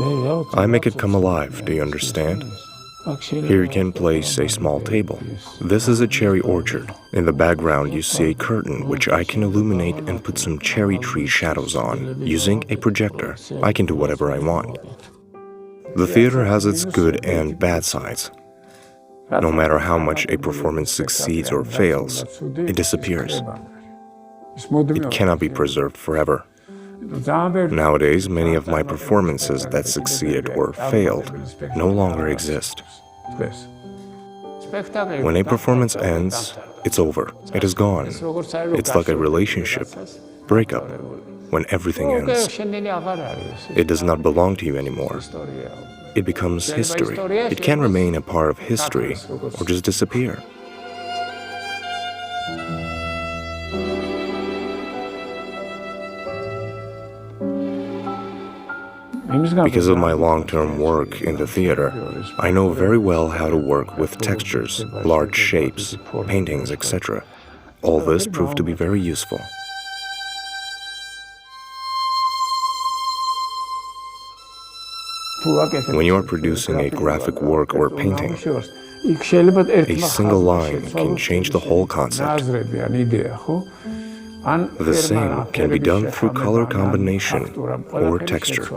I make it come alive, do you understand? Here you can place a small table. This is a cherry orchard. In the background you see a curtain which I can illuminate and put some cherry tree shadows on. Using a projector, I can do whatever I want. The theater has its good and bad sides. No matter how much a performance succeeds or fails, it disappears. It cannot be preserved forever. Nowadays, many of my performances that succeeded or failed no longer exist. When a performance ends, it's over. It is gone. It's like a relationship, breakup, when everything ends. It does not belong to you anymore. It becomes history. It can remain a part of history or just disappear. Because of my long-term work in the theater, I know very well how to work with textures, large shapes, paintings, etc. All this proved to be very useful. When you are producing a graphic work or painting, a single line can change the whole concept. The same can be done through color combination or texture.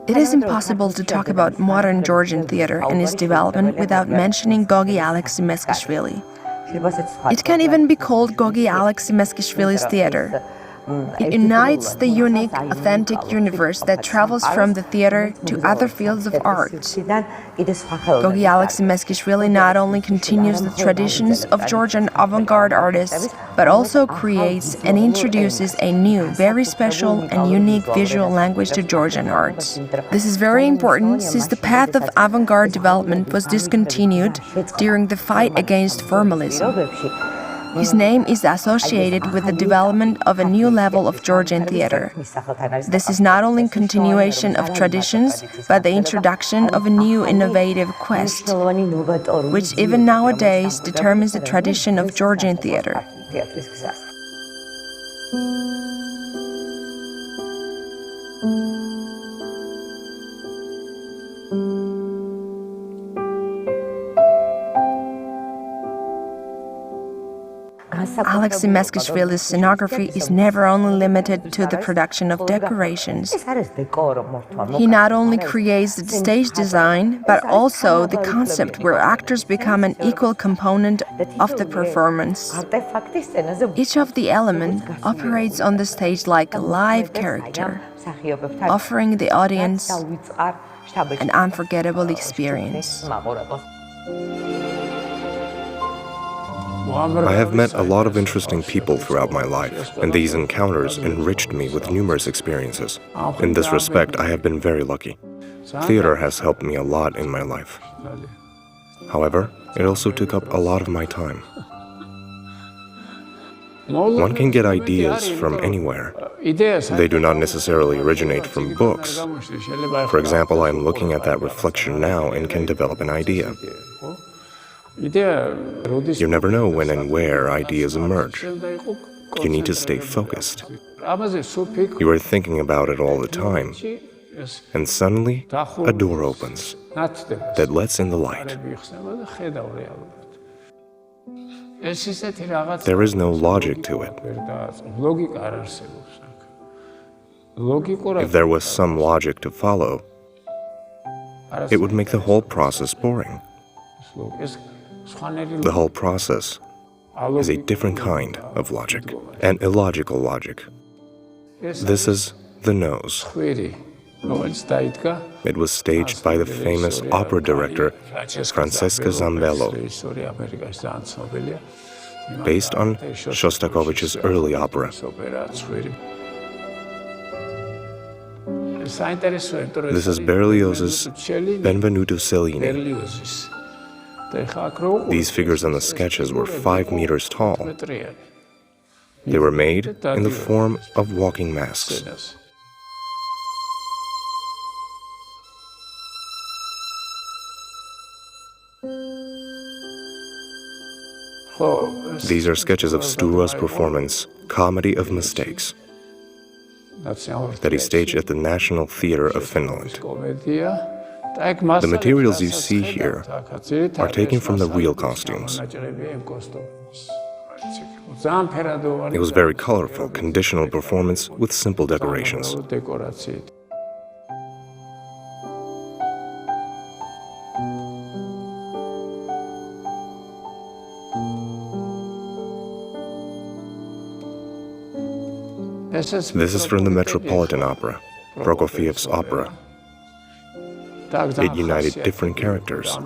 It is impossible to talk about modern Georgian theatre and its development without mentioning Gogi Alexi-Meskhishvili. It can even be called Gogi Alexi-Meskhishvili's theatre. It unites the unique, authentic universe that travels from the theatre to other fields of art. Gogi Alexi-Meskhishvili not only continues the traditions of Georgian avant-garde artists, but also creates and introduces a new, very special and unique visual language to Georgian arts. This is very important since the path of avant-garde development was discontinued during the fight against formalism. His name is associated with the development of a new level of Georgian theatre. This is not only continuation of traditions, but the introduction of a new innovative quest, which even nowadays determines the tradition of Georgian theatre. Alexi-Meskhishvili's scenography is never only limited to the production of decorations. He not only creates the stage design, but also the concept where actors become an equal component of the performance. Each of the elements operates on the stage like a live character, offering the audience an unforgettable experience. I have met a lot of interesting people throughout my life, and these encounters enriched me with numerous experiences. In this respect, I have been very lucky. Theater has helped me a lot in my life. However, it also took up a lot of my time. One can get ideas from anywhere. They do not necessarily originate from books. For example, I am looking at that reflection now and can develop an idea. You never know when and where ideas emerge. You need to stay focused. You are thinking about it all the time, and suddenly a door opens that lets in the light. There is no logic to it. If there was some logic to follow, it would make the whole process boring. The whole process is a different kind of logic, an illogical logic. This is The Nose. It was staged by the famous opera director Francesca Zambello, based on Shostakovich's early opera. This is Berlioz's Benvenuto Cellini. These figures on the sketches were 5 meters tall. They were made in the form of walking masks. These are sketches of Stura's performance, Comedy of Mistakes, that he staged at the National Theatre of Finland. The materials you see here are taken from the real costumes. It was very colorful, conditional performance with simple decorations. This is from the Metropolitan Opera, Prokofiev's opera. It united different characters.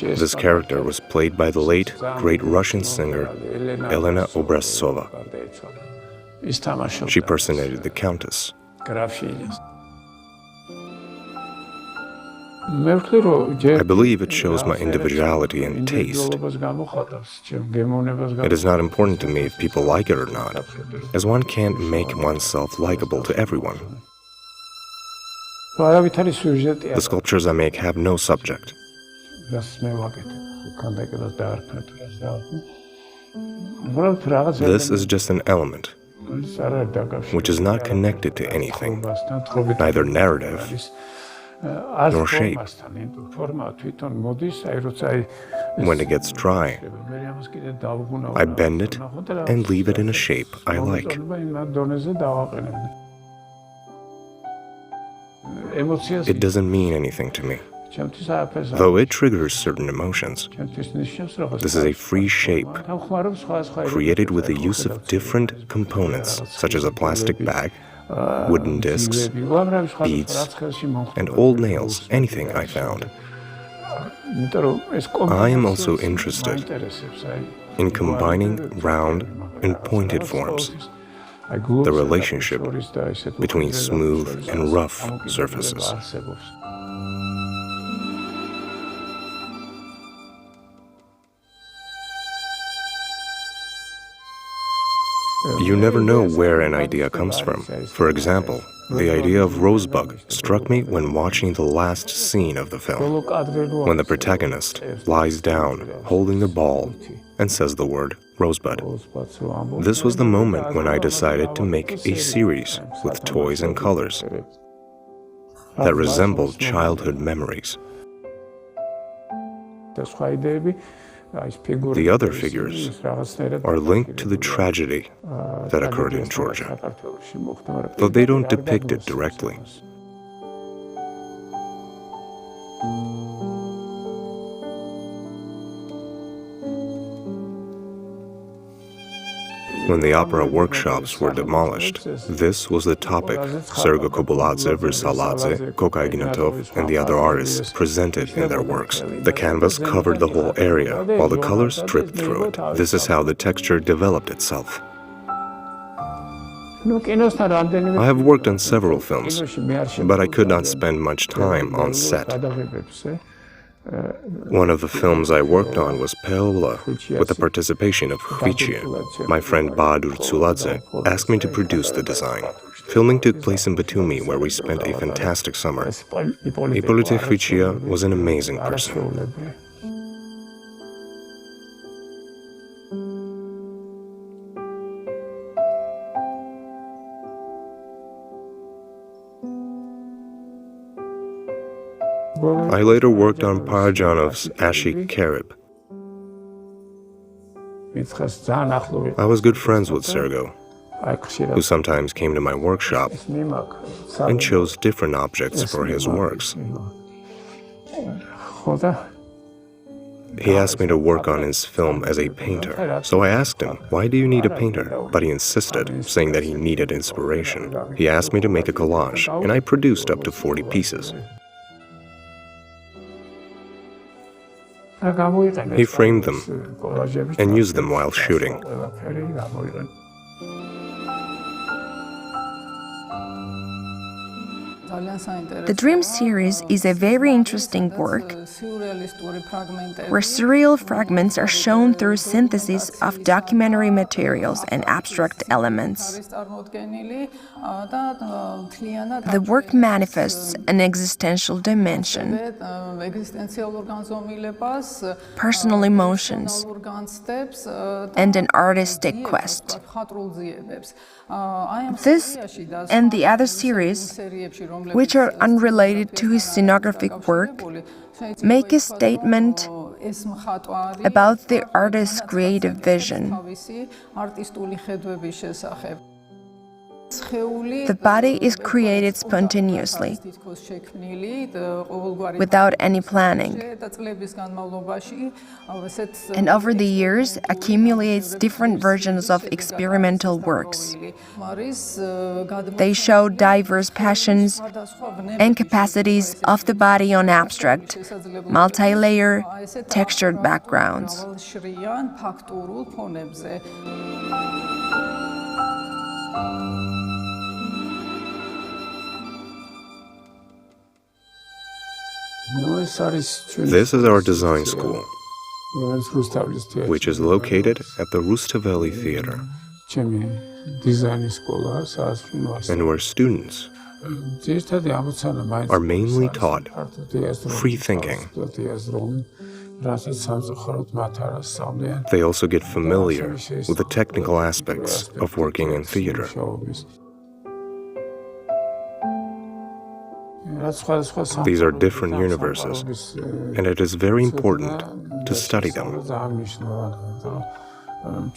This character was played by the late, great Russian singer Elena Obraztsova. She personated the Countess. I believe it shows my individuality and taste. It is not important to me if people like it or not, as one can't make oneself likable to everyone. The sculptures I make have no subject. This is just an element, which is not connected to anything, neither narrative nor shape. When it gets dry, I bend it and leave it in a shape I like. It doesn't mean anything to me, though it triggers certain emotions. This is a free shape, created with the use of different components, such as a plastic bag, wooden discs, beads, and old nails, anything I found. I am also interested in combining round and pointed forms, the relationship between smooth and rough surfaces. You never know where an idea comes from. For example, the idea of Rosebud struck me when watching the last scene of the film, when the protagonist lies down holding the ball and says the word Rosebud. This was the moment when I decided to make a series with toys and colors that resembled childhood memories. The other figures are linked to the tragedy that occurred in Georgia, though they don't depict it directly. When the opera workshops were demolished, this was the topic Sergei Kobuladze, Versaladze, Koka Ignatov, and the other artists presented in their works. The canvas covered the whole area, while the colors dripped through it. This is how the texture developed itself. I have worked on several films, but I could not spend much time on set. One of the films I worked on was Paola, with the participation of Khvichia. My friend Bahadur Tsuladze asked me to produce the design. Filming took place in Batumi, where we spent a fantastic summer. Hippolyte Khvichia was an amazing person. I later worked on Parajanov's Ashik Karib. I was good friends with Sergo, who sometimes came to my workshop and chose different objects for his works. He asked me to work on his film as a painter, so I asked him, "Why do you need a painter?" But he insisted, saying that he needed inspiration. He asked me to make a collage, and I produced up to 40 pieces. He framed them and used them while shooting. The Dream series is a very interesting work where surreal fragments are shown through synthesis of documentary materials and abstract elements. The work manifests an existential dimension, personal emotions, and an artistic quest. This and the other series, which are unrelated to his scenographic work, make a statement about the artist's creative vision. The body is created spontaneously, without any planning, and over the years accumulates different versions of experimental works. They show diverse passions and capacities of the body on abstract, multi-layer, textured backgrounds. This is our design school, which is located at the Rustaveli Theatre, and where students are mainly taught free thinking. They also get familiar with the technical aspects of working in theatre. These are different universes, and it is very important to study them.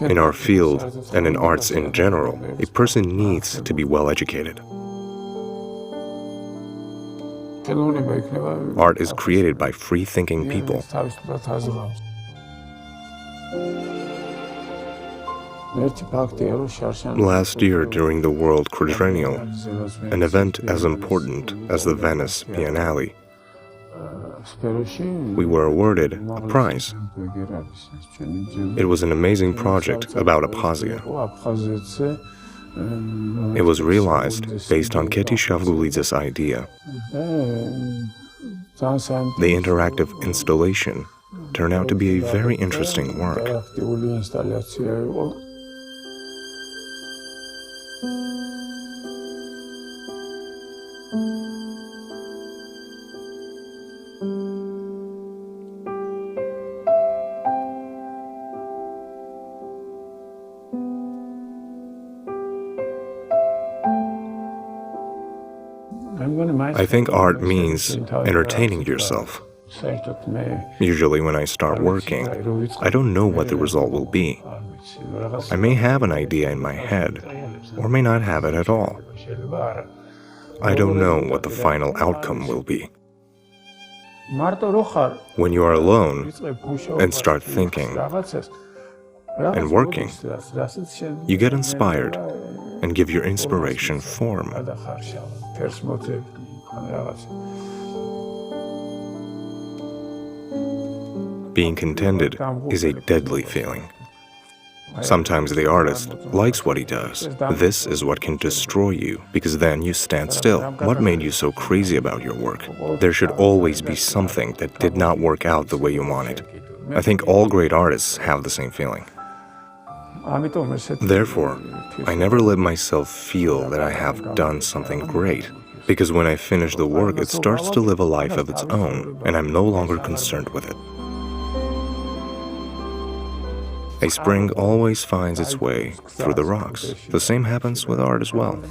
In our field, and in arts in general, a person needs to be well educated. Art is created by free-thinking people. Last year, during the World Quadrennial, an event as important as the Venice Biennale, we were awarded a prize. It was an amazing project about aphasia. It was realized based on Kote Shavgulidz's idea. The interactive installation turned out to be a very interesting work. I think art means entertaining yourself. Usually when I start working, I don't know what the result will be. I may have an idea in my head, or may not have it at all. I don't know what the final outcome will be. When you are alone and start thinking and working, you get inspired and give your inspiration form. Being contented is a deadly feeling. Sometimes the artist likes what he does. This is what can destroy you, because then you stand still. What made you so crazy about your work? There should always be something that did not work out the way you wanted. I think all great artists have the same feeling. Therefore, I never let myself feel that I have done something great, because when I finish the work, it starts to live a life of its own, and I'm no longer concerned with it. A spring always finds its way through the rocks. The same happens with art as well.